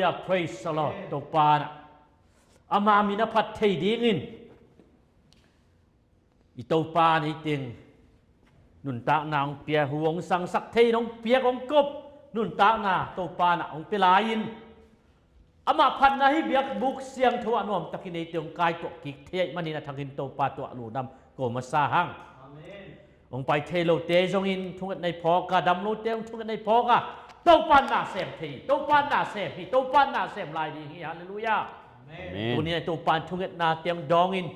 Ya praise the Lord ตัวปานะอามามีนภัทรเทดีงินอีตัวปานี่เตียงนุนตานางเปียห่วงสังสักเทน้องเปียของกบนุนตานาตัวปานะองเปลายินอามาพันนาฮิเบียกบุกเสียงทวานวมตะกินในเตียงกายตัวกิกเทียมันนี่นะทางกินตัวปาตัวลูดำโกมาซาหังองไปเทโลเตจงอินทุกในพอกาดำโลเตงทุกในพอกาตัวปานนาเสมทีตัวปานนาเสมพี่ตัวปานนาเสมลายดีฮาเลลูยาตัวนี้ตัวปานทุกนาเตียงดองอิน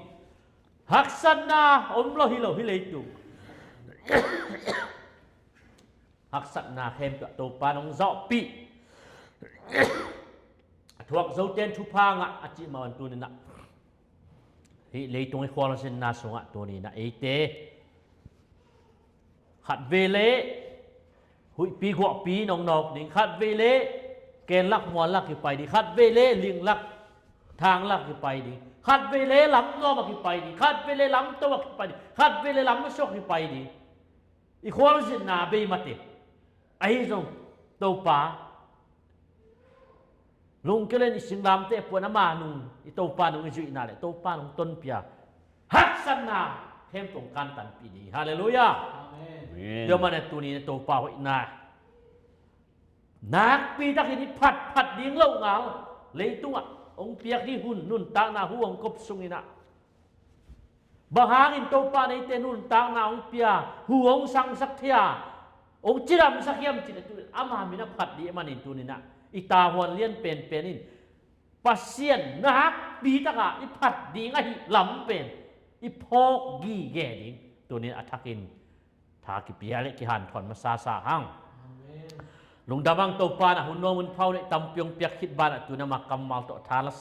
ฮักสันนาอมโลฮิโลฮิเลตุฮักสันนาเข้มตัวปานองเจาะปีทวกเจ้าเจนทุพางอ่ะอาจิมาวันตัวนี้นะฮิเลตุงไอ้ควาลเซนนาสงะตัวนี้นะเอเตขัดเวเล หุยปีกว่าปีนองนอกนี่ขัดเวเลเกณฑ์ลักมวลลักกี่ไปดีขัดเวเลลิงลักทางลักกี่ไปดีขัดเวเลล้ำน้อมากี่ไปดีขัดเวเลล้ำตัวกี่ไปดีขัดเวเลล้ำมาชกกี่ไปดีอีกคนสินาเบย์มาติไอ้ทรงตัวป่าลุงก็เล่นสิงลำเตะปวดน้ำมานุงอีตัวป่านุงจุยนาเลยตัวป่านุงต้นเปียฮักสันนาเข้มตรงกันตันปีดีฮาเลลูยาเดี๋ยวมันในตัวนี้ในตัวป่าอีนานักปีตักนี้ผัดดิ้งเล่าเงาเลยตัวองเปียกที่หุ่นนุ่นตางนาห่วงกบสุงินะบางหางอินตัวป่าในเตนุ่นตางนาองเปียห่วงสังสักเทียองจิรำสักยามจิตตัวอามามินะผัดดีมันอินตัวนี้นะอีตาหัวเลี้ยนเป็นอินปัสเซียนนักปีตักอีผัดดีไงลำเป็นอีพอกกีแก่ดิ้งตัวนี้อัฐกินทากิเปียเล็กกิหันถอนมาซาหังลุงดาบังตัวปานะหุ่นนวมุนเผาในตำเปียงเปียกคิดบ้านตัวน้ำมักกำมัลตัวทาลัส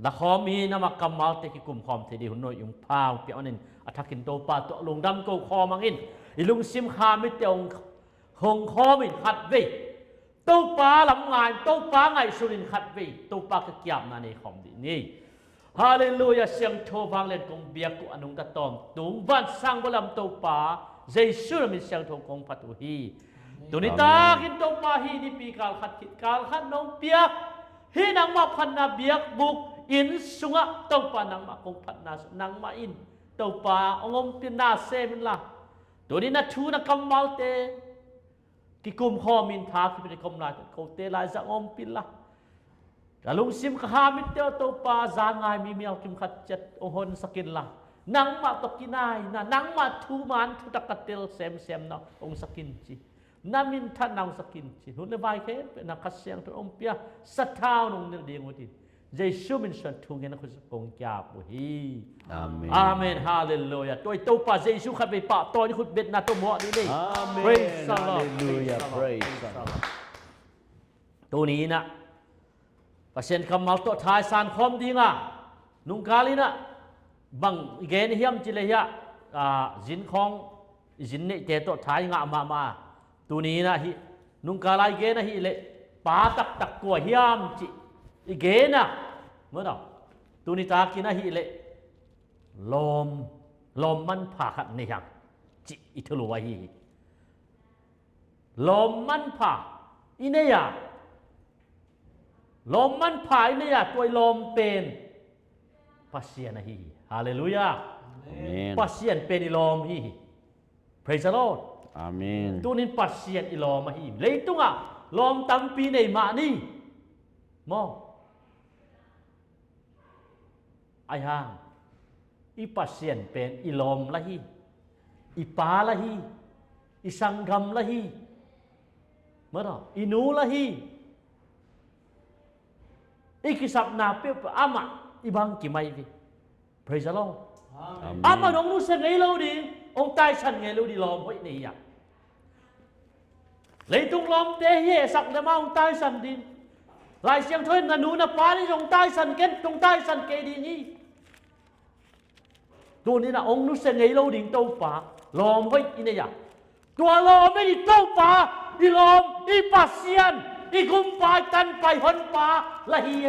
ละคอมีน้ำมักกำมัลเตกิกุมคอมเทดีหุ่นนวยุงเผาเปียกนินอัฐกินตัวปาตัวลุงดำตัวคอมังอินอีลุงซิมคาไม่เตียงหงคอมินขัดเวตัวปาลำงานตัวปาไงสุรินขัดเวตัวปากระเกียบนาในคอมดีนี่ฮาเลลูยาเสียงโชฟังเล่นกงเบียกุอนุงตะตอมตุงวันสังบลำตัวปาเจสุรมิเสียงโทกงปัตุฮีตัวนี้ตากินตัวปาฮีนี่ปีกาลขัดคิดกาลขัดน้องเปียกฮีนังมาพันนาเบียกบุกอินสุงะตัวปานังมาคงพันนานังมาอินตัวปาองมปินาเซมินละตัวนี้นัชูนักกำมัลเตกิกุมข้อมินทาคิดเป็นกำลายเขาเตลายจะองปินละแต่ลุงซิมข้ามิเตียวตัวปาจางไงมีเมียกิมขัดเจ็ดองหนสกินละนังมาตกินายนะนังมาทูมันทุตกเตลเซมนะองสกินจีนามินท่านนังสกินจีหุ่นเลวายเข้มเป็นนักเสียงตัวองเปียสัทธาวนงเดียงวดิเจสุมินสันทุงเงินคุณกงจาบุฮีอาเมนอาเมนฮาเลลูยาตัวปาเจสุขัดไปปะตัวนี้คุณเบ็ดนาตัวหมอนี่นี่อาเมนฮาเลลูยาตัวนี้นะประเสริฐคำมาตัวท้ายสารคมดีงะนุงกาลินะบังเกณฑ์เฮียมจิเลยะจินของจินนี่เจตัวท้ายงะมาตัวนี้นะฮินุงกาลายเกณฑ์นะฮิเละปาตักกัวเฮียมจิเกณฑ์นะเมื่อไหร่ตัวนี้ตากินนะฮิเละลมมันผ่าขัดในหักจิอิทลุวะฮิลมมันผ่าอินเนียลมมันผ่ายเนี่ยตัวลมเป็นปัสเซียนฮีฮาเลลูยาปัสเซียนเป็นอิลอมฮี praise the Lord อาเมนตัวนี้ปัสเซียนอิลอมฮีเลยตัวอ่ะลมตั้มปีในมานี่มองไอ้ห่างอีปัสเซียนเป็นอิลอมละฮีอีปาละฮีอีสังกัมละฮีเมื่อไหร่อีนูละฮีอีกสับนาเปียบอามาอีบังกี่ไม่ดิ praise the Lord อามาน้องรู้สึกไงเราดีองตายฉันไงเราดีลมไว้นี่อ่ะเลยตุงลมเตะเย่สักเดมาองตายฉันดีลายเสียงถ้วยนันนูนับปานี่องตายฉันเก็ตองตายฉันเกดีนี่ตัวนี้นะองรู้สึกไงเราดีตัวป่าลมไว้นี่อ่ะตัวลมไม่ดีตัวป่าอีลมอีปัสเซียนอีกุมปายตันไปหนป่าละเฮีย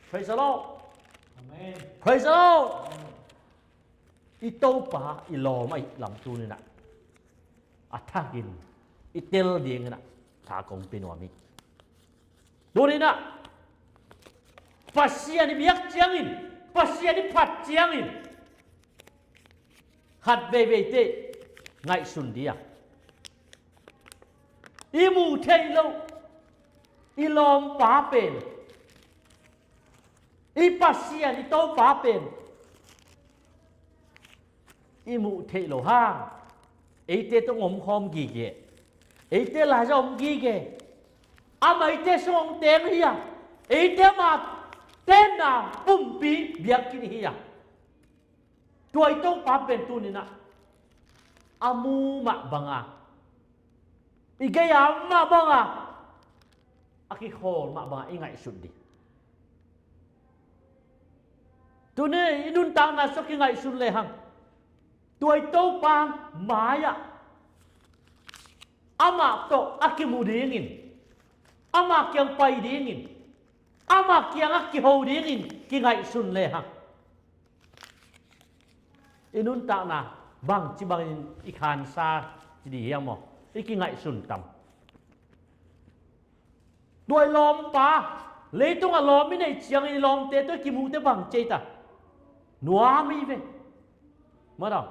praise the Lord amen praise the Lord อีโตป่าอีลอไม่ลำตัวนี่นะอัฐกินอีเตลเดียงนะทากงเป็นวามิ ดูนี่นะปัสเซียนี่เบียกเจียงอินปัสเซียนี่ผัดเจียงอินหัดเบเบเตไงสุนเดียอีมูเทยโลอีลอมป้าเป็นอีปัสเซียนี่โตป้าเป็นอีมูเทโลห้างไอเตต้องอมคอมกี่เกไอเตลาจะอมกี่เกอามาไอเตส่งเตงเฮียไอเตมาเต้นนาปุ่มปีเบียกินเฮียตัวไอต้องป้าเป็นตัวนี้นะอามูมาบังอาอีกอย่างมาบังอาอากิโคมาบังอาอีไงสุดดิตัวนี้อินุนตังนาสักไงสุดเลยฮังตัวโตปังมายะอามาโตอากิมูดีงินอามาเกียงไปดีงินอามาเกียงอากิโฮดีงินกิไงสุนเลยฮะอินุนตานาบางจิบังอีคานซาจิดีเฮียมออีกิไงสุนตำด้วยลมปาเลยต้องอารมณ์ไม่ในเชียงอีลมเตตัวกิมูเตบังเจตาหนัวไม่เว้มาดอ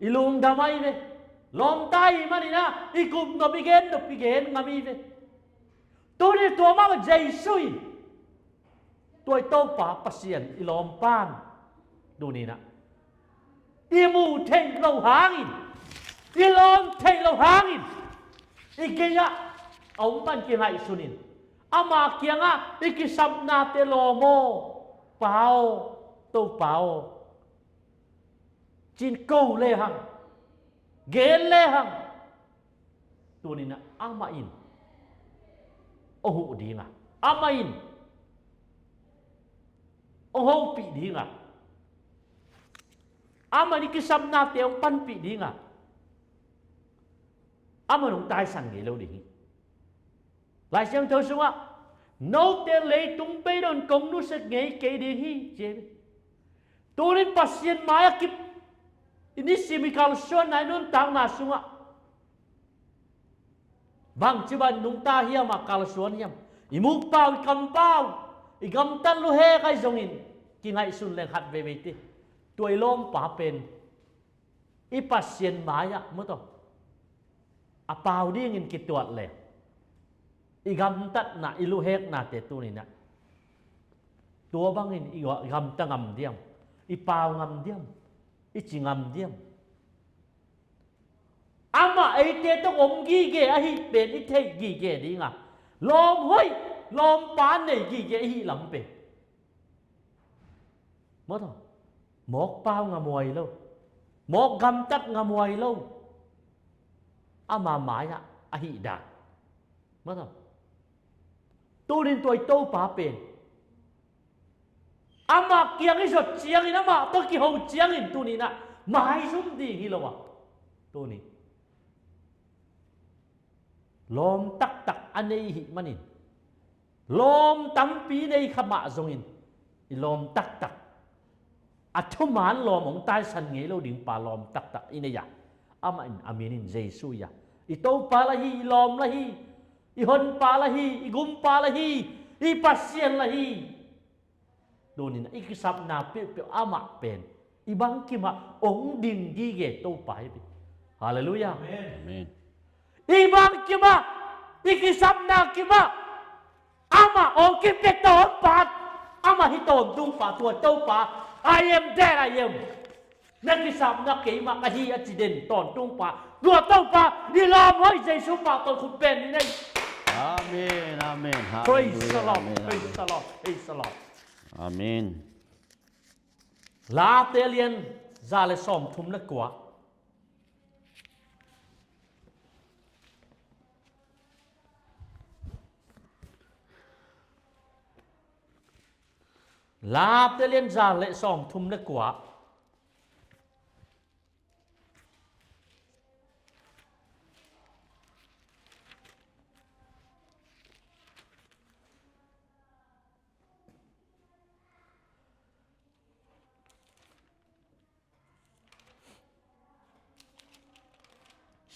อีลุงดำไม่เว้ลมใต้มานี่นะอีกุมนบิเกนงามีเว้ตัวนี้ตัวมาว่าใจซุยตัวโตป่าปัสเซียนอีลมปานดูนี่นะอีมูเทงเราหางอินอีลมเทงเราหางอินอีเกียเอามันเกียงไงสุนินอามาเกียงอ่ะอีกิสับนาเตโลโมเปล่าโตเปล่าจินกูเลยฮังเกลเลยฮังตัวนี้นะอามาอินโอ้โหดีงะอามาอินโอ้โหปีดีงะอามานี่กิสับนาเตองปันปีดีงะอามาหนุ่มตายสั่งเกลดีหลายเสียงเธอสัวโนเตเลยตุ้งไปโดนกงนุสเงยเกดีฮีเจตัวนี้ปัสเซียนมายกิบอินิสิมิคาลส่วนไหนนุ่นต่างนาสัวบางจิบันนุ่งตาเฮียมาคาลส่วนเฮียมอิมุกเปล่าอิกำเปล่าอิกำตันลูเฮไกจงอินกินไงสุนเลงหัดเวเวติตัวลมป่าเป็นอิปัสเซียนมายะมั้งต่ออาเปล่าดิ้งอินกิตัวเลยอีกำตัดน่ะอีลูเฮกน่ะเตตัวนี้นะตัวบางอินอีกำตังำเดียมอีเปล่างำเดียมอีจิงำเดียมอามาไอเตต้องอมกี่เกอหิเป็นอีเทกี่เกดีงะลมห้อยลมปานในกี่เกอหิลำเป็นมั้งต่อหมอกเปล่างำมวยแล้วหมอกกำตัดงำมวยแล้วอามาหมายอะอหิดามั้งต่อตัวนี้ตัวโตป่าเป็นอามาเกียงที่สุดเจียงนี่นะมาตัวกี่หูเจียงนี่ตัวนี้นะหมายสุ่มดีกี่แล้ววะตัวนี้ลมตักอันนี้หิมันนี่ลมตั้มปีในขมาทรงอินลมตักอัฐมานลมของใต้สันเงยเราดิ่งป่าลมตักอินเนียอามาอินอามินินเจสุยาอีโตป่าละฮีลมละฮีอีฮอนปาละฮีอีกุมปาละฮีอีปัสเซียนละฮีดูนี่นะอีกสับนาเปียวอามาเป็นอีบังกิมาองดิงดีเกโตไปฮาเลลูยาอีบังกิมาอีกสับนากิมาอามาองกิเปโตนปาอามาฮิโตนดุงปาตัวโตปา I am there I am นักกิสับนักเกมากะฮีอจิเดนตอนดุงปาตัวโตปาดีลามไว้ใจสุปาตอนคุณเป็นนี่Amen, amen. Praise the Lord, praise the Lord, praise the Lord. Amen. La telien za le som thum le kwa. La telien za le som thum le kwa.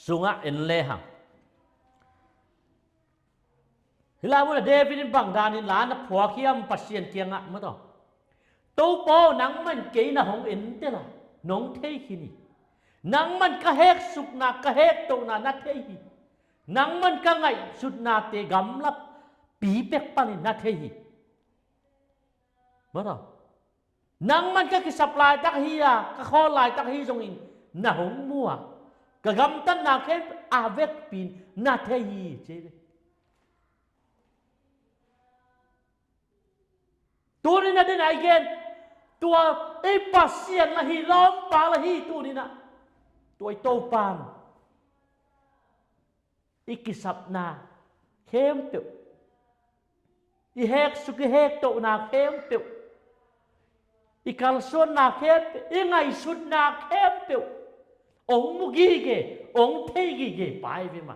Sunga en lehang Hila mo na David in bang danin la na phwa khiam pasien kianga mo to. To po nang man ke na hong in te la nong thei khini. Nang man ka hek suk na ka hek to na na thei hi. Nang man ka ngai sut na te gam lap pi pek pan na thei hi. Mo to. Nang man ka ki supply tak hi ya ka kho lai tak hi jong in na hong mua. Ka gam tan na khem avec pin na thei hi che. Tu ni na din again. Tua pasien la hi lom pa la hi tu ni na. Tua to pan. Ikisap na khem tu. I hek su ki hek to na khem tu. Ikal son na khem i ngai sut na khem tu. Ong mu gi ge, ong thei gi ge pai ve ma.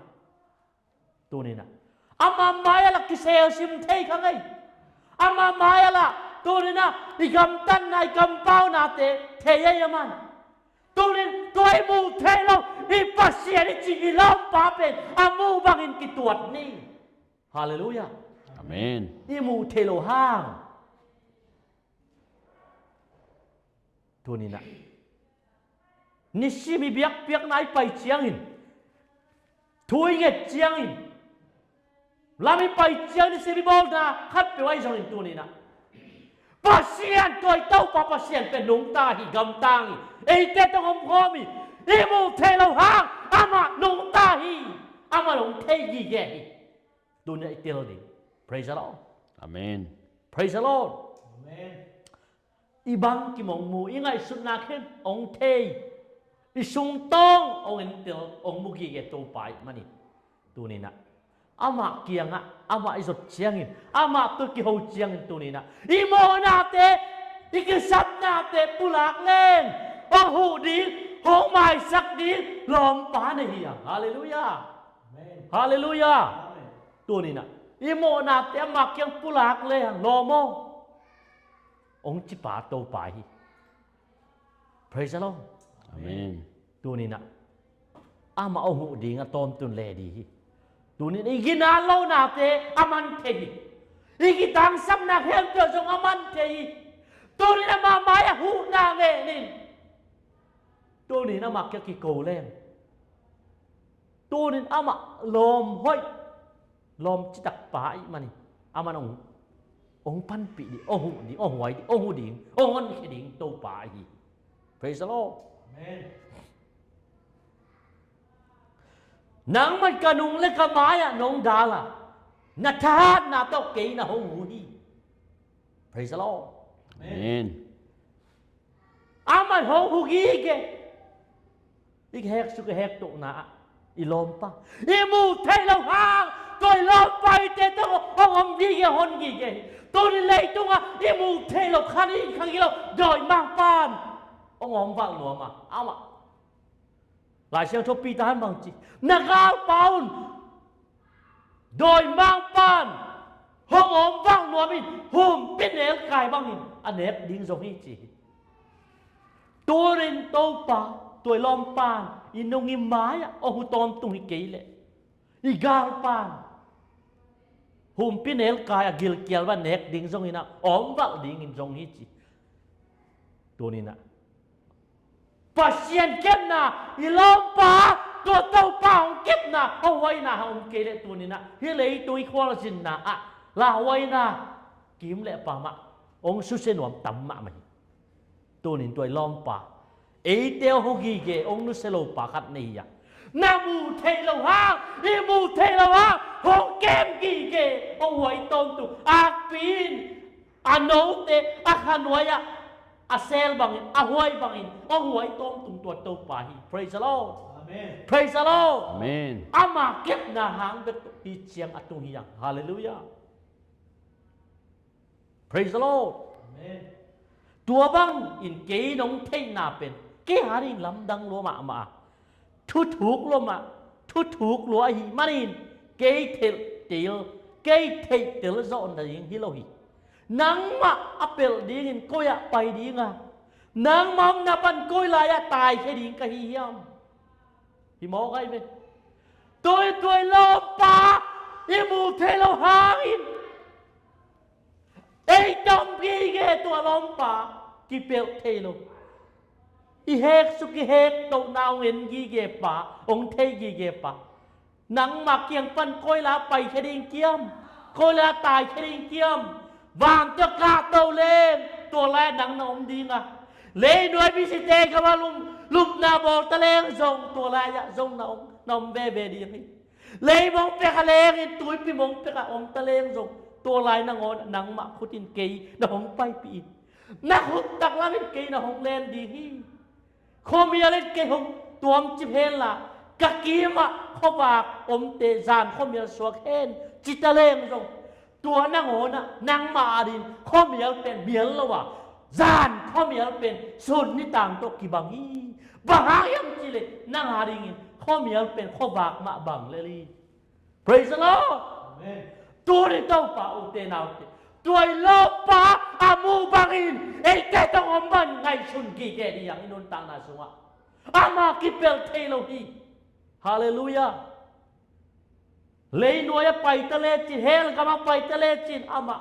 Tu ni na. Ama maya la ki sel sim thei kha ngai. Ama maya la tu ni na igam tan na igam pau na te thei ya man. Tu ni toi mu thei lo i pasien i chi i lam pa pen amu bangin ki tuat ni. Hallelujah. Amen. I mu thei lo hang. Tu ni na. Ni si mi biak piak nai pai chiang in. Thui nge chiang in. Lami pai chiang ni si mi bol na khat pe wai jong in tu ni na. Pasien toi tau pa pasien pe nung ta hi gam tang hi. Ei te tong om khomi. I mu thei lo hang ama nung ta hi. Ama nung thei gi ge hi. Tu ni itel ding. Praise the Lord. Amen. Praise the Lord. Amen. Ibang ki mong mu ingai sun na khen ong thei. Isung tong ong intel ong mu gi ge to pai mani. Tu ni na. Ama kianga ama isot chiangin ama tu ki ho chiangin tu ni na. Imo na te ikisap na te pulak len. Ong hu din hong mai sak din lom pa na hiya. Hallelujah. Amen. Hallelujah. Amen. Tu ni na. Imo na te ama kiang pulak le lomo. Ong chi pa to pai. Praise the Lord. Amen. Tu ni na. Ama ong hu din atom tun le di. Tu ni igina lo na te aman te. Igitang sam na khem te jong aman te. Tu ni na ma maya hu na nge nin. Tu ni na mak ki ko len. Tu ni ama lom hoi. Lom chi tak pai mani. Aman ong pan pi di ong hu di ong wai di ong hu ding ong on ki ding to pai. Praise the Lord. Amen. Nang man kanung le kamaya nong dala. Natahat na to kay na hong huni. Praise the Lord. Amen. Aman hong hugi ke. Ik hek su ke hek to na. Ilom pa. Imu thay lo hang. Tôi lom pa ite to hong gi ke hon gi ke. Tôi ni lei to nga imu thay lo khani khang gi lo doi mang pan. Ông vang nuo ma. Ama. Lại xem cho pi tan bằng chi. Nagal paun. Doi mang pan. Hong vang nuo min. Hum pin el kai bang hin. Anek ding zong hi chi. Tôi rin to pa. Tôi lom pan. Inong i maya. Hu tom tung hi kei le. I gal pan. Hum pin el kai agil kiel ba nek ding zong hi na. Vang ding in zong hi chi. Tôi ni na. Pasien kem na ilom pa to to pa ong kep na hawai na ong kele tu ni na hi lei tu I khwal jin na a la hawai na kim le pa ma ong su se nom tam ma mai tu ni toi lom pa e teo ho gi ge ong nu se lo pa khat nei ya na mu thei lo ha ni mu thei lo ha hong kem gi ge ong hoi tom tu a pin ano te a khanwaya Asel bangin, ahoy bangin, ahoy tom tung tuat to pahi. Praise the Lord. Amen. Praise the Lord. Amen. Ama kep na hang bet hi chiang atung hiyang. Hallelujah. Praise the Lord. Amen. Tua bang in kei nong thei na pen. Ke harin lam dang lo ma ma. Thu thuk lo ma. Thu thuk lo hi manin. Kei thel til. Kei thei til zon da ying hi lo hi. Nang ma apel ding in koya pai ding a. Nang mam na pan koy la ya tai ke ding ka hi hiam. Hi mo kai me. Tôi lo pa อีมูเทโลหางอินไอ้จอมกีเกตัวลมป่ากีเปลเทโลอีเฮกสุกิเฮกตกนาวเงินกีเกป่าองเทกีเกป่าหนังหมักเกียงปันโกยลาไปเชดิงเกียมโกยลาตายเชดิงเกียมวางตะกาเตาเลนตัวแรกหนังนอมดีงะเลนด้วยพิสิเตกว่าลุมนาบอกตะเลงทรงตัวแรกทรงนอมเบเบดีนี่เลยมองเปกะเลงตุยปีมองเปกะอมตะเลงทรงตัวลายนางอนนางมะคุตินเกยนหงไปปีนักหุตักลาเป็นเกยนหงเลนดีฮีโคมีอะไรเกยหงตัวมจิเพลละกะกีมะขบากอมเตจานโคมีสวกเฮนจิตะเลงทรงตัวนางอนนางมาดินโคมีเป็นเบียลละวะจานโคมีเป็นสุนนิต่างตกิบังฮีบางยังจิเลนางหาดิงินโคมีเป็นขบากมะบังเลลี Praise the Lord Amenตัวนี้ต้องป่าอุเทนาวเตตัวโลป่าอามูบังอินไอ้แกต้องอมบันไงชุนกีแกดีอย่างนี้นนต่างนาสุงะอามากิเปลเทโลฮีฮาเลลูยาเลยหน่วยไปทะเลจีนเฮลก็มาไปทะเลจีนอามา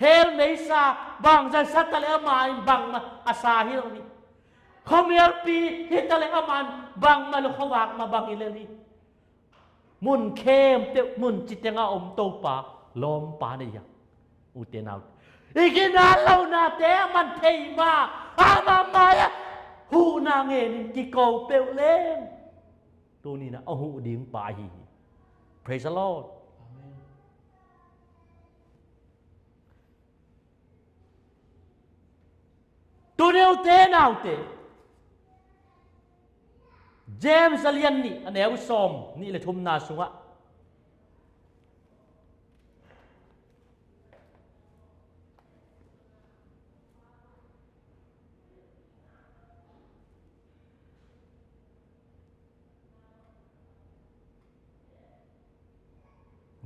เฮลไม่ซาบางจะสัตทะเลอามาบางมาอาซาฮิโรนีเขามีอปีฮิทะเลอามาบางมาลุขวากมาบางอิเลลีมุนเข้มเตมุนจิตยังอมโตป่าลมป่าได้ยังอุเทนาวอีกินาเหล่านาเตมันเทมาอามามาหูนางเงินกิโกเปลเลงตัวนี้นะเอาหูดิ่งป่าฮี Praise the Lord ตัวเดียวเตนาวเตเจมส์เลียนนี่อันเอวซอมนี่เลยทุมนาสุงะ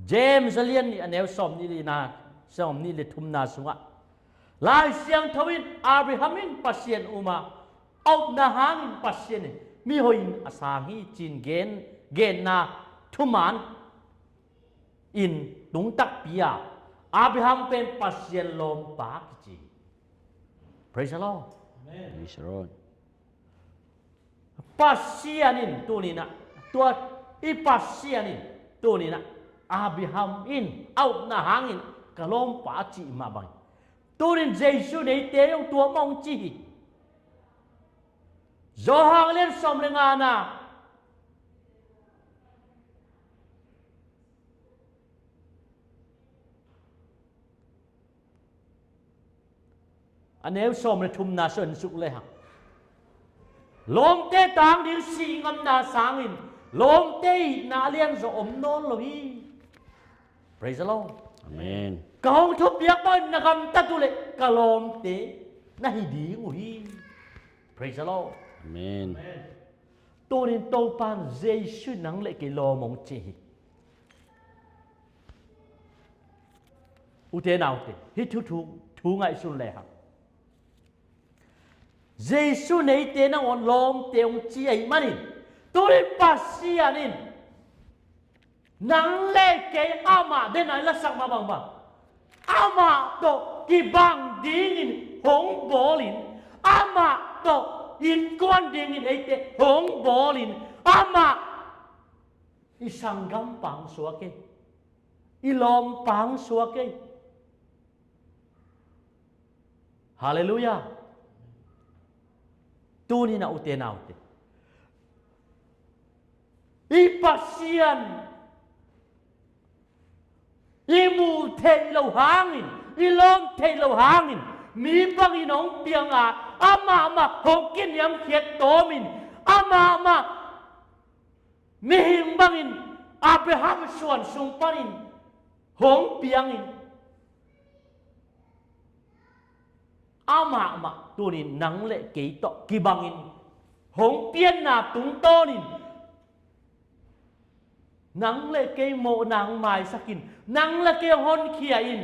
เจมส์เลียนนี่อันเอวซอมนี่เลยนาซอมนี่เลยทุมนาสุงะลายเสียงทวินอับราฮัมินปัสเซียนอุมาเอานาฮังปัสเซียนมีหอยอาสาฮีจีนเกนนาทุมานอินตุงตักปียาอับราฮัมเป็นปัสเซียนลมปากจี Praise the Lord Praise the Lord ปัสเซียนินตัวนี้นะตัวอีปัสเซียนินตัวนี้นะอับราฮัมอินเอานาฮังอินกะลมปากจีมาบังตัวนี้เจสุในเตยงตัวมองจีZohar len som lengana anew som le thum na sơn suk le ha lom te tang ding si ngam na sangin lom te na lian zo om non lo hi Praise the Lord Amen Kaung thup yak ban na gam ta tu le ka lom te na hi di ngu hi Praise the Lord Amen ตัวนี้โตปานเจสุนังเล็กลอมงเจอุเทนาวเตฮิทุไงสุนเลยครับเจสุในเตนังอนลอมเตงจีไอมันนี่ตัวนี้ปัสเซียนินนังเล็กอามาเดนไหนละสักมาบางอามาโตกีบังดิงินหงโบลินอามาโตอินกวนดิงินไอเตหงโบลินอามาอิสังกัมปังสวกเกอิลอมปังสวกเกฮาเลลูยาตูนี่นะอุเทนาอุเตอีปัสเซียนอีมูเทโลหางินอีลอมเทโลหางินมีบังอีน้องเปียงอามาหงกินยำเขียดโตมินอามามีหิมบังอินอับราฮัมส่วนสุงปานินหงเปียงอินอามาตัวนี้นังเละเกยโตกีบังอินหงเปียนนาตุงโตนินนังเละเกยโมนางไม้สกินนังเละเกยฮอนเขียอิน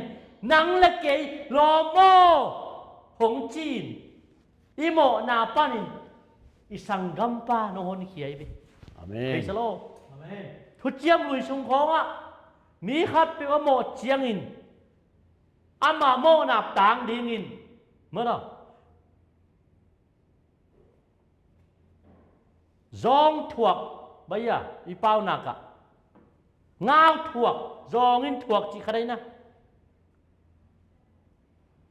นังเละเกยลอโมหงจีนอีโมนาปานินอีสังกัมปานฮอนเขียอิน Amen Praise the Lord ทุเจียมลุยสุงของ มีขัดเปว่าโมเจียงอินอามาโมนับต่างดิงอินเมื่อไรจองถวกใบยาอีเป้านักะงาวถวกจองอินถวกจีใครนะ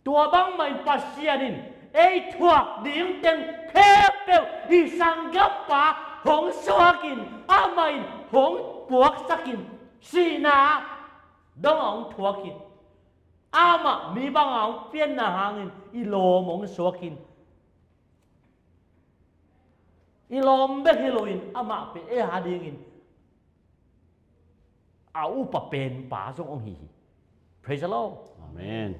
ตัวบังไม่ปัสเซียนินไอ้ถวกดิ่งเต็งแคบเปวอีสังกับปาหงสวกินอาไม่หงปวกสกินสีนาดององถวกินอามามีบางเอาเปลี่ยนนาหางินอีโลมองสวกินอีลมเบกฮิโลอินอามาเป็นเอหาดิงินเอาอุปเป็นป่าทรงองค์หี Praise the Lord Amen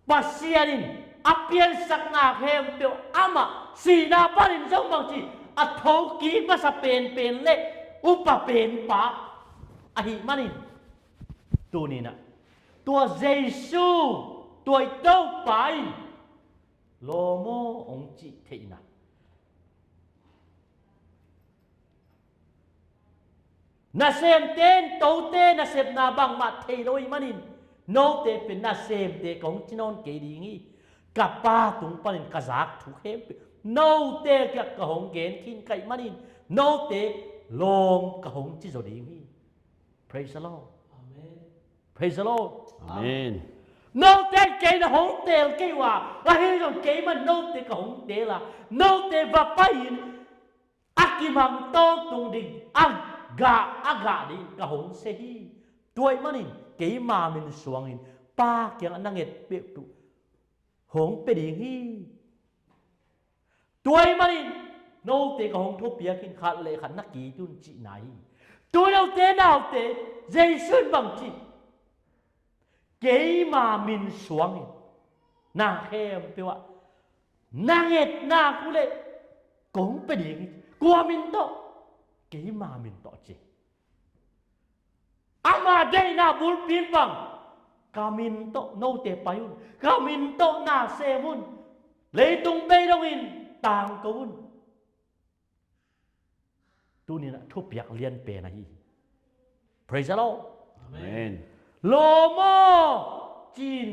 ปัสเซียนินอเปียนสักนาเข้มเปียวอามาสีนาปานินทรงบางทีอัทโกีมาสเป็นเละอุปเป็นป่าอหิมานินตัวนี้นะตัวเยซูตัวเต้าไปโลโมองจิเทนะนาเซมเต้นโตเต้นาเซมนาบังมาเทโรยมันินโนเตเป็นนาเซมเตของจินอนเกดีงี้กับป้าตุงปนินกะซักถูกเฮมโนเตกับกะหงเกนคินไก่มันินโนเตลงกะหงจิโซดีงี้ Praise the Lord Amen Praise the Lord Amen โนเตเกนหงเตลเกว่าว่าเฮจงเกมันโนเตกะหงเตล่ะโนเตว่าไปอากิมังโตตุงดิงอากาดิกะหงเซฮีตัวมันนี่เกยมามินสวงอินป้าเกียงนังเอ็ดเปียตุหงเปดิฮีตัวมันนี่โนเตกะหงทุบเปียกินขาดเลยขันนักกีจุนจีไหนตัวเราเตนเอาเตเจสุนบังจีเกยมามินสวงอินนาเข้มเปียวนังเอ็ดนาคุเลกงเปดิฮีกัวมินโตเกยมามินโตจีอามาเดนาบุลปินบังกามินโตโนเตปายุนกามินโตนาเซมุนเลยตุงเบยดงอินต่างกวุนตูนี่นะทุบอยากเรียนเปนะฮี Praise the Lord Amen โลโมจีน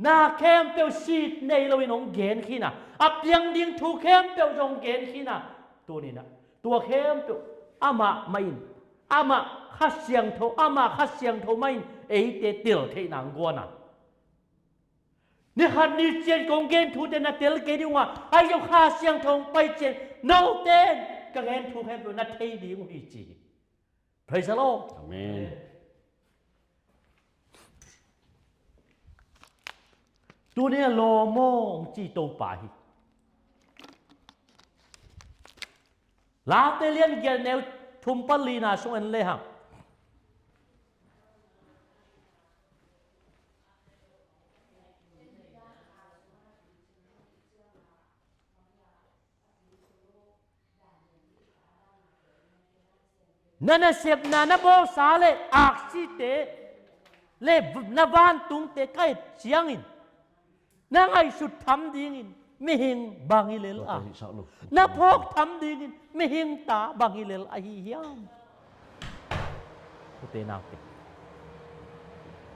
นาเข้มเปียวชีดในเราอินองเกนขี้นะอับยังดิ้งถูกเข้มเปียวจงเกนขี้นะตัวนี้นะตัวเข้มเปียวอามาไม่อินอามาข้าเสียงโทอามาข้าเสียงโทไม่เอเตติลเทนังกัวนะนี่ขันนี่เจนกงเกนทูเตนัเตลเกดิว่าไอ้ยข้าเสียงโทไปเจนโนเตนกังเกนทูเฮมตัวนัทเทดีงฮีจี Praise the Lord Amen ตัวนี้โลโมจีโตปาฮีลาเตเลียนเกนเนวทุมปลีนาส่งเอ็นเลยฮะนั่นเสพนานาโบสาเลอักซิเตเลนาบานตุงเตใกล้เชียงอินนางไอสุดทำดีอินไม่เห็นบางอิเลลอ่ะนาพกทำดีอินไม่เห็นตาบางอิเลลไอเฮียมเตนาเต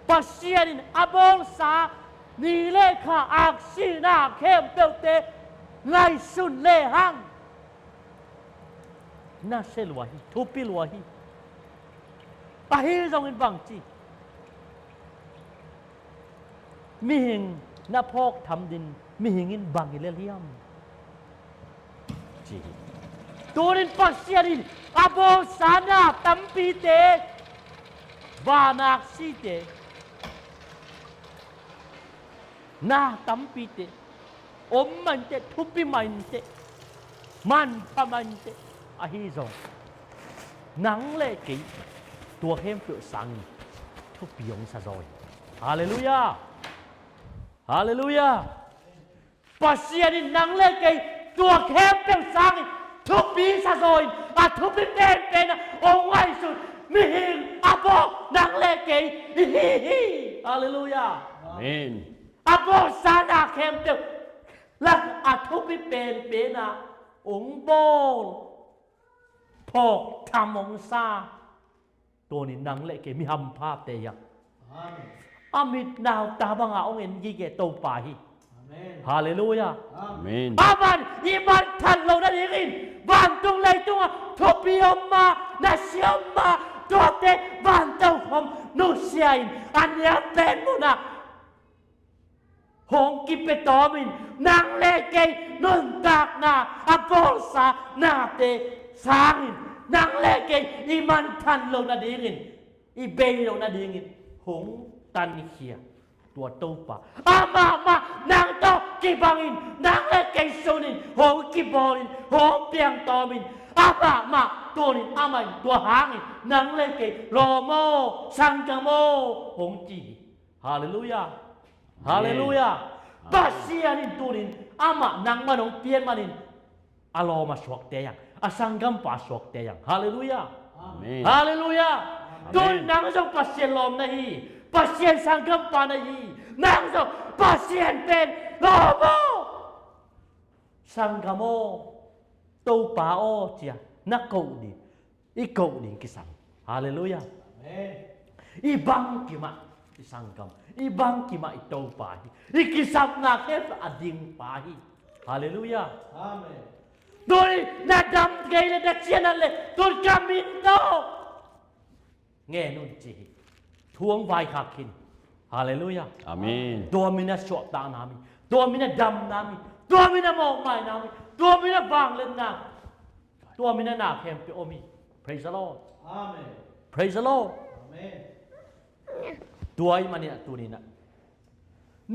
ปัสเซียนินอาบองสานีเลขาอักซินาเข้มเปลเตไงสุนเลหังน่าเซลวะฮีทุบปิลวะฮีปะฮีจงอินบังจีมีหิงน่าพอกทำดินมีหิงอินบังอิเลเลียมจีตัวนินปัสเซียนินอาโบสานาตัมปีเตวานักซีเตนาตัมปีเตอมมันเตทุบปิมันเตมันพมันเตอาฮิซงนังเล่กีตัวเข้มเปลือกสังทุบยงซาซอยฮาเลลูยาฮาเลลูยาปัสเซียนี่นังเล่กีตัวเข้มเปลือกสังทุบปีซาซอยทุบปีเป็นองค์ไว้สุดมิหิงอาบอกนังเล่กีฮิฮาเลลูยา Amen อาบอกซานาเข้มเปลือกและทุบปีเป็นองค์โบพอกทำองซา ตัวนี้นังเละเกมีหำภาพแต่ยังอามิดนาวตาบังอาองเอ็นยีเกโตปาฮีฮาเลลูยา Amen. อามันอีมันทันเราได้ยินบ้านตรงไหนตรงทบิยมมานาเซียมมาตัวเตบ้านเจ้าผมนุเซียนอันนี้เป็นมุนะหงกิเปตอมินนางเลเกนุนตากนาอโปลสานาเตสางินนางเลเกอีมันทันเราได้ยินอีเบยเราได้ยินหงตันเขียตัวโตปะมานางโตกิบังอินนางเลเกโซนินหงกิบอลินหงเปียงตอมินมาตัวนี้มันตัวหางอินนางเลเกโรโมสังกโมหงจีฮาเลลูยาฮาเลลูยาบาเซียนินตัวนี้นางมันองเปียนมันอินอารมาสวกเตียงอสังกัมปาสวกเตียงฮาเลลูยา Amen. ฮาเลลูยาตัวนางจงปัสเซียนลมนะฮีปัสเซียนสังกัมปานะฮีนางจงปัสเซียนเป็นโรโมสังกัมโมโตปาโอเจียนักกูดีอีกูดีกิสังฮาเลลูยาอีบังกิมาอีสังกัมอีบังกิมาอีโตปาฮีอีกิสังนักเอฟอดิงปาฮีฮาเลลูยาอาเมนโดยนาดำเกลดัชเชนันเลยตัวกามินโตเงนุนจีทวงไวขักขินฮาเลลูยา Amen. ตัวมินะชอบตานามิตัวมินะดำนามิตัวมินะมองไม่นามิตัวมินะบางเล่นนาตัวมินะนาเข้มเปโอมิ praise the Lord Amen. praise the Lord Amen. ตัวไอ้มันเนี่ยตัวนี้นะ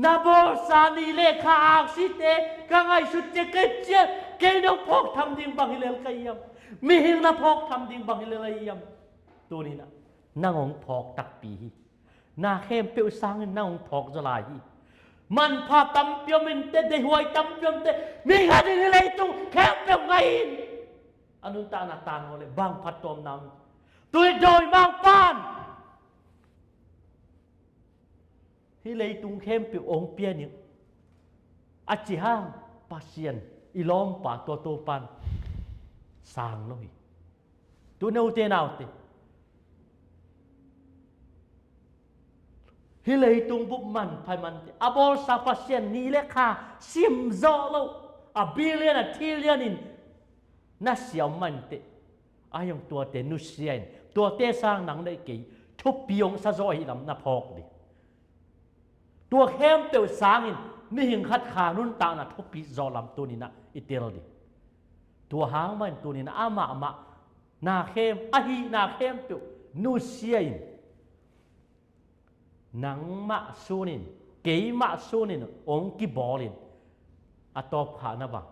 นาโบสานีเลขาอักษิเตกังไอสุดเจเกเจเกนพกทำดิ่งบังฮิเลลกายมมีหิงนาพกทำดิ่งบังฮิเลลยมตัวนี้นะนางองพอกตักปีนาเข้มเปียวสังนางองพอกจะลายมันพาตำเปียวมินเตได้หวยตำเปียวเตมีงานอะไรตรงแค่เปียวไงอนุตานาตานเลยบางพัดตอมนำตัวโดยบางป้านที่เลยตุงเข้มเปียวองเปียนี่อาจิห้างปาเซียนอีล้อมป่าตัวโตปันสางเลยตัวเนวเตนาวเตฮิเลยตุงบุบมันไพมันอาบอลซาปาเซียนนี่เลขาซิมโซโลอาบิเลียนทิเลียนินน่าเสียวมันเตอายงตัวเตนุเซียนตัวเตสร้างหนังได้กี่ทุบปียงซาโซฮิลำน่าพอกดิตัวเข้มเตียวสางินมีหิงขัดขานุนตานะทุบปีจอลำตัวนี้นะอิเตลดิตัวหางมันตัวนี้นะอามานาเข้มอาฮีนาเข้มเตียวนุเซียนหนังมะซูนินเกยมะซูนินองกิบอลินอัตอผานะบัง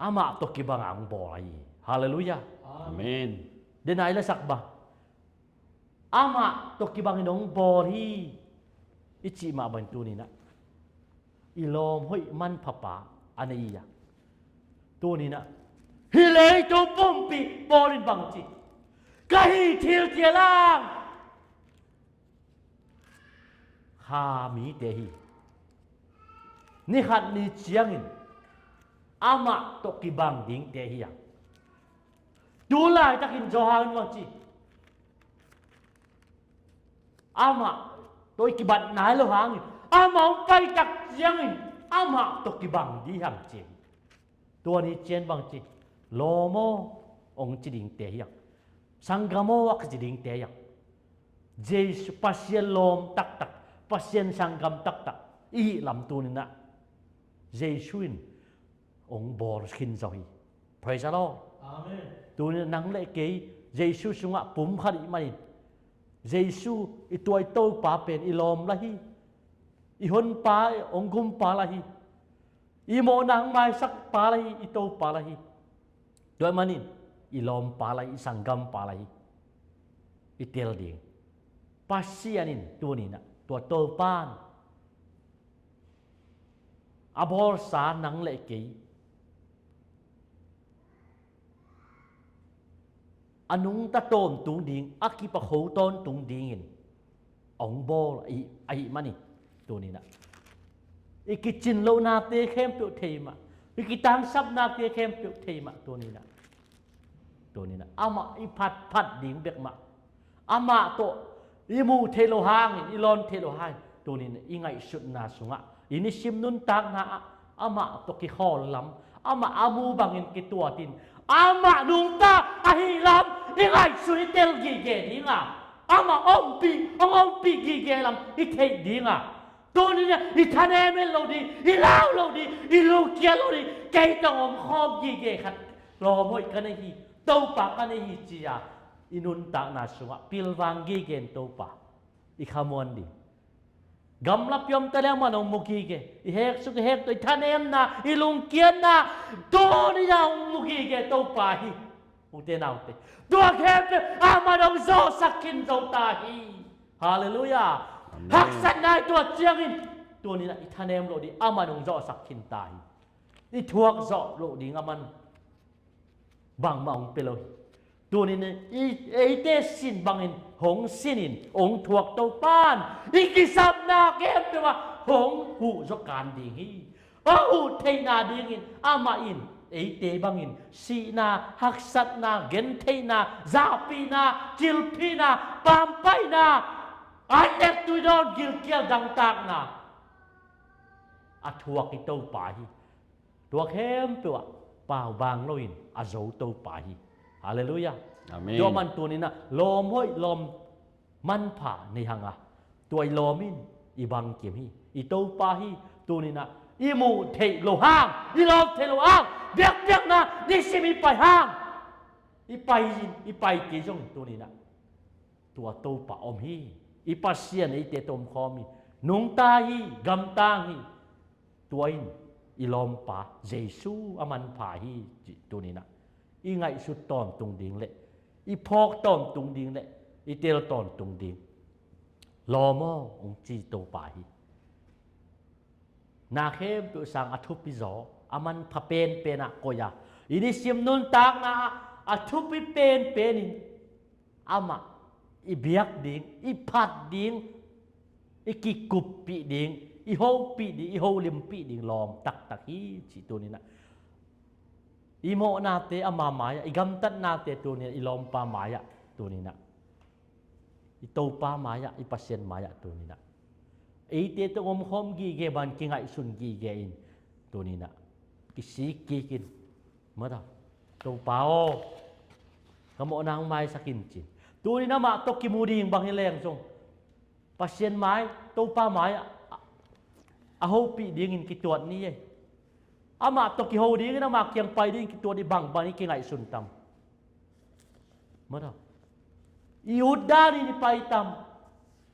อามาตกิบังอังบอลายฮาเลลูยา Amen. เดนายละสักบะอามาตกิบังนองบอลีอิจิมาบันตูนี่นะอีลอมห้อยมันผปาอันนี้ยะตัวนี้นะฮิเลโจปมปีบอลินบังจิกะฮีเทียลเทียล่างฮามีเตฮีนี่ขัดนี่เชียงินอามาตกิบังดิงเตฮียังดูไลตะกินจอหานวังจิอามาตัวกิบันนายโลหังอามาไปตักเจียงอามาตกิบังดีหังเจงตัวนี้เจนบังจิโลโมองจิดิงเตยังสังกโมวักจิดิงเตยังเจสปัสเซียนลมตักตักปัสเซียนสังกัมตักตักอีลำตัวนี้นะเจสุนองบอร์สคินซอย praise the Lord Amen. ตัวนี้นังเล็กเกยเจสุสุงะปุ่มขัดอีมันเจสุอีตัวโตปาเป็นอีลอมละฮีอีหนปาองกุมปาละฮีอีโมนังไม้สักปาละฮีอีโตปาละฮีโดยมันนี่อีลอมปาละฮีสังกัมปาละฮีอีเตลดิงปัสเซียนินตัวนี้นะตัวโตปานอาบอลสานังเล็กเกยอนุงตะโตมตุงดิงอากิปะโคตอนตุงดิงองบอลไอมันนี่ตัวนี้นะอีกิจินโลนาเตเข้มเปียวเทมะอีกิตังซับนาเตเข้มเปียวเทมะตัวนี้นะต ตัวนี้นะอามาอีพัดดิ่งเบกมาอามาโตอีมูเทโลหางอีลอนเทโลหางตัวนี้นะอีไงสุดนาสุงะอีนี่ชิมนุนตากนะอามาโตกิขอลำอามาอามูบังอินกิตัวตินอามานุงตาอาฮิลำอีไงสุนิเตลกีเกดิ่งะอามาอมปีกีเกลำอีเทดิ่งะตัวนี้เนี่ยอีทะเนเมลโลดีอีลาวโลดีอีลูเกียโลดีเกยต้องอมขอบกีเกขัดรอมวยกันในฮีโตปากันในฮีจียาอินุนตากนาสุงะปิลวังกีเกนโตปาอีขมวนดีกำลับยมตะเลมันอมมุกีเกอีเฮกสุกเฮกตัวทะเนมนาอีลุงเกียนนาตัวนี้จะอมมุกีเกโตปาฮีอุเตนาอุเตตัวเฮกอามาดองโซสักกินโตตาฮีฮาเลลูยาหักสันได้ตัวเจียงอินตัวนี้นะอีทะเนมโลดีอามาดองโซสักกินตาฮีอีทวกโซโลดีงามันบังมาองเปโลตัวนี้เนี่ยอีเตสินบังอินหงสินินองทวกเต้าป้านอีกิสับนาเกมเปว่าหงหูจการดีฮีหูเทนาดีงินอามาอินอีเตบังอินสีนาหักสัตนาเกนเทนาซาปีนาจิลปีนาปามไปนาอันเด็กตุยดอนกิลเกียดังตากนาอัทวกอีเต้าป่าฮีตัวเข้มเปว่าเปล่าบางโลอินอาโจโตปาฮีฮาเลลูยาอาเมนตัวมันตัวนี้นะลมห้อยลมมันผ่าในหังอ่ะตัวลมินอีบังเกียมฮีอีโตปาฮีตัวนี้นะอีมูเทโลหางอีลมเทโลหางเบียกนะนี่สิมีไปหางอีไปกี่จงตัวนี้นะตัวโตปาอมฮีอีปัสเซียนอีเตตมคอมีนุงตาฮีกำตาฮีตัวอินอีลมป่าเยซูอามันผ่าฮีตัวนี้นะอีไงสุดตอนตรงดิ่งเละอีพอกตอนตรงดิ่งเละอีเตลตอนตรงดิ่งลอมอองจีโตป่าฮีนาเข้มตัวสังอัทุปิโซอามันพะเป็นอะโกยาอีนี่ซิมนุนตากนะอัทุปิเป็นอามาอีเบียกดิ่งอีพัดดิ่งอีกิกุบปีดิ่งอีโฮปีดิอีโฮลิมปีดิงลอมตักฮีจิตัวนี้นะอีโมนาเตอามามายะอีกัมตัดนาเตตัวนี้อีลอมปามายะตัวนี้นะอีโตปามายะอีปัสเซนมายะตัวนี้นะอีเตตงมคอมกีเกบันกิงไอซุนกีเกอินตัวนี้นะกิสีกีกินเมื่อไหร่โตปาโอขโมนางไม้สกินจินตัวนี้นะมาตกิมูดิงบังเฮแรงจงปัสเซนไม้โตปามายะอาโฮปีดีงินกิตัวนี้อามาตกิโฮดีงินอามาเกียงไปดีกิตัวนี้บังบันนี้เก่งไอสุนตัมเมื่อไหร่ยูดานี่ไปตัม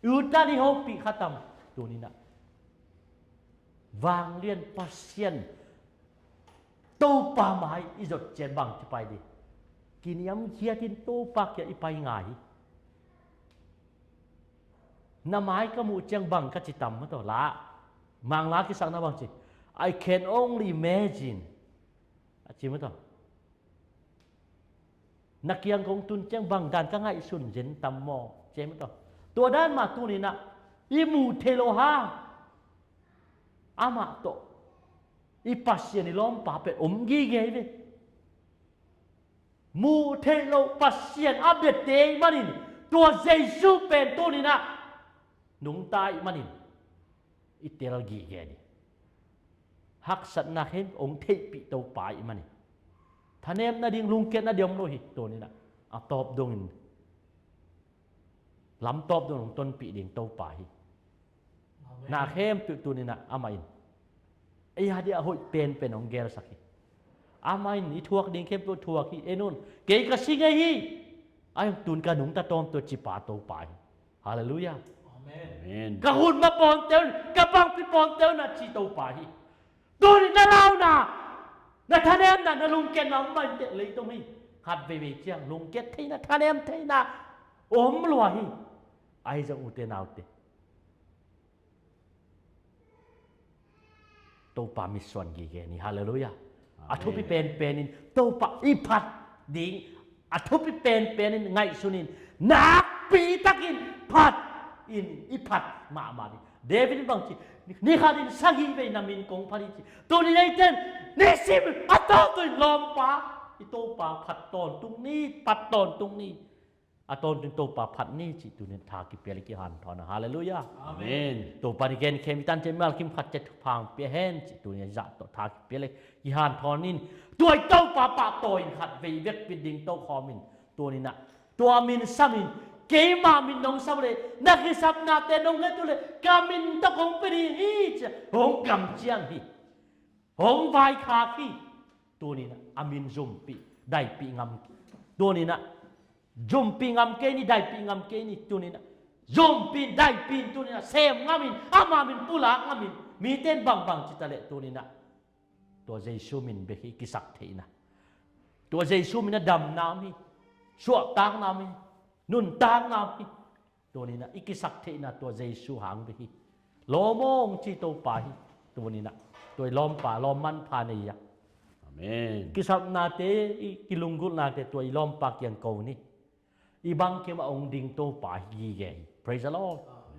ยูดานี่โฮปีขัดตัมตัวนี้นะวางเลียนปัสเซียนโตปาไม้อีจดเจนบังจะไปดีกินยำเคียทินโตปากจะอีไปง่ายน้ำไม้ก็มูเจียงบังก็จิตัมเมื่อต่อละมังลาคิสังนะบางที I can only imagine อาชีพมั้งต่อนักเกียงของตุนเจียงบางด้านก็ง่ายสุนเจนตำมอเจมั้งต่อตัวด้านมาตัวนี้นะอีมูเทโลฮาอามาโตอีปัสเซียนิล้อมป่าเป็ดอมกีเกยเลยมูเทโลปัสเซียนอับเดตเตงมานินตัวเยซูเป็นตัวนี้นะนุ่งตายมานินอิเตลกีเกนี่หักสัตนาเห็นองเทปิโตปายมันนี่ท่านเอ็มนาดิงลุงเกตนาเดียมโลหิตตัวนี้นะเอาตอบดงลำตอบดงต้นปีดิ่งโตปายนาเข้มตัวนี้นะอามาอินไอ้ฮะเดียหุ่ยเป็นองเกลสักทีอามาอินอีทวกดิ่งเข้มตัวทวกที่เอ็นุนเกยกระซิงไอ้ฮีไอ้ตุนกระหนุงตาตอมตัวจิปาโตปายฮาเลลูยากระหุ่นมาปอนเต้นกระบังไปปอนเต้นนะจิโตปายตัวนี้น่าเล่านะน่าท่านเอ็มน่ะลุงเกตน้องมันเด็กเลยตรงนี้ขัดไปเจียงลุงเกตที่น่ะท่านเอ็มที่น่ะอมลอยไอ้จะอุเทนเอาเตโตปามิส่วนกี่เกนี่ฮาเลลูยาอัทุพิเป็นนินโตปาอีพัดดิ่งอัทุพิเป็นนินไงสุนินนักปีตะกินพัดอินอีพัดมาดิเดวิดบังจีนี่ขาดินสักฮีไปนามินกงพาริจีตัวนี้ไอ้เต้นนี่สิอัตโตตัวลมปา อิโตปาผัดตอนตรงนี้ปัดตอนตรงนี้อาตอนถึงโตปาผัดนี้จิตุเนทากิเปลิกิหันทอนฮาเลลูยา Amen. โตปานิเกนเคมิตันเจมัลคิมขัดเจตุพังเปียเฮนจิตุเนจะตทากิเปลิกิหันทอนินตัวเต้าปาปาโตอินขัดเวเวกปิดดิงโตคอมินตัวนี้นะตัวมินซามินเกมามินนองซาเลนักสับนาเตนองเฮตุเลกามินตะคงเปรีฮีจหงกำเจียงฮีหงไวคาคีตัวนี้นะอามินซุมปีได้ปีงำตัวนี้นะซุมปีงำเกนี่ได้ปีงำเกนี่ตัวนี้นะซุมปีได้ปีตัวนี้นะเซมงามินอามามินปุลางามินมีเต้นบังจิตะเลตัวนี้นะตัวเยซูมินเบฮิกิสักเทนะตัวเยซูมินดำนามิชั่วตางนามินุนตางนามิตัวนี้นะอิกิสักเทนะตัวเยซูหางเบฮิโลมงจิโตปาฮิตัวนี้นะตัวล้อมป่าล้อมมันพานียะ Amen. Kisap nate kilunggul nate tu ilom pak yang kau ni. Ibang ke ma ong ding to pa hi ge. Praise the Lord.